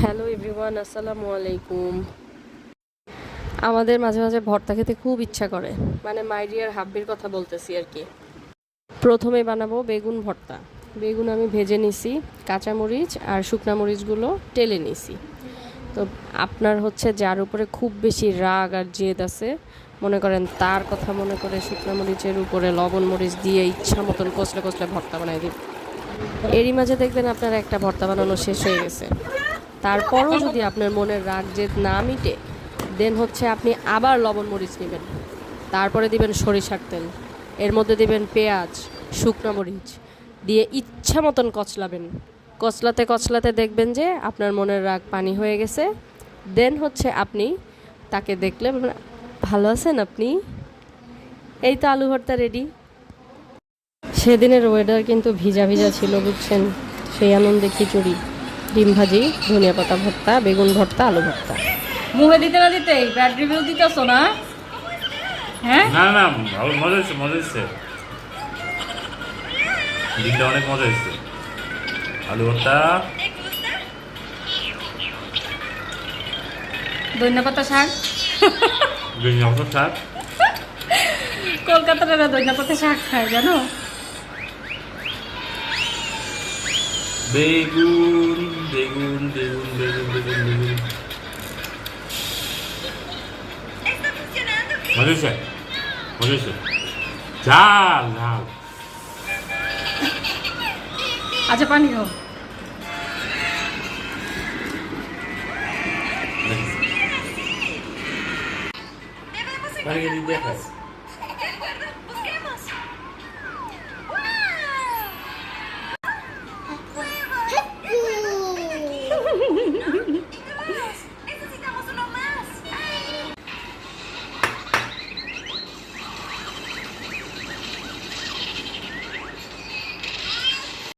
Hello everyone, আসসালামু আলাইকুম। আমাদের মাঝে মাঝে ভর্তা খেতে খুব ইচ্ছা করে, মানে মাই ডিয়ার হাব্বির কথা বলতেছি আর কি। প্রথমে বানাবো বেগুন ভর্তা। বেগুন আমি ভেজে নিছি, কাঁচামরিচ আর শুকনা মরিচগুলো টেলে নিছি। তো আপনার হচ্ছে যার উপরে খুব বেশি রাগ আর জেদ আছে, মনে করেন তার কথা মনে করে শুকনা মরিচের উপরে লবণ মরিচ দিয়ে ইচ্ছা মতন কষলে কষলে ভর্তা বানাই দিন। এরই মাঝে দেখবেন আপনার একটা ভর্তা বানানো শেষ হয়ে গেছে। তারপরও যদি আপনার মনের রাগ জেদ না মিটে, দেন হচ্ছে আপনি আবার লবণ মরিচ নেবেন, তারপরে দিবেন সরিষার তেল, এর মধ্যে দিবেন পেঁয়াজ, শুকনো মরিচ দিয়ে ইচ্ছা মতন কচলাবেন। কচলাতে কচলাতে দেখবেন যে আপনার মনের রাগ পানি হয়ে গেছে। দেন হচ্ছে আপনি তাকে দেখলে বলবেন, ভালো আছেন আপনি, এই তো আলু ভর্তা রেডি। সেদিনের ওয়েদার কিন্তু ভিজা ভিজা ছিল বুঝছেন। সেই আনন্দে খিচুড়ি, ডিম ভাজি, ধনিয়া পাতা ভর্তা, বেগুন ভর্তা, আলু ভর্তা। মুখে দিতে না দিতেই ব্যাড রিভিউ দিতেছো না? হ্যাঁ, না না, ভালো মজা হচ্ছে, মজা হচ্ছে। দিনটা অনেক মজা হচ্ছে। আলু ভর্তা, ধনিয়া পাতা শাক। বেগুন ভর্তা, শাক। কলকাতার এরা ধনিয়া পাতা শাক খায় জানো? বেগুন বেগুন বেগুন বেগুন বেগুন বেগুন মজা হচ্ছে, মজা হচ্ছে। ঝাল ঝাল। আচ্ছা, পানি খাও। পানি দিয়ে দেখায়।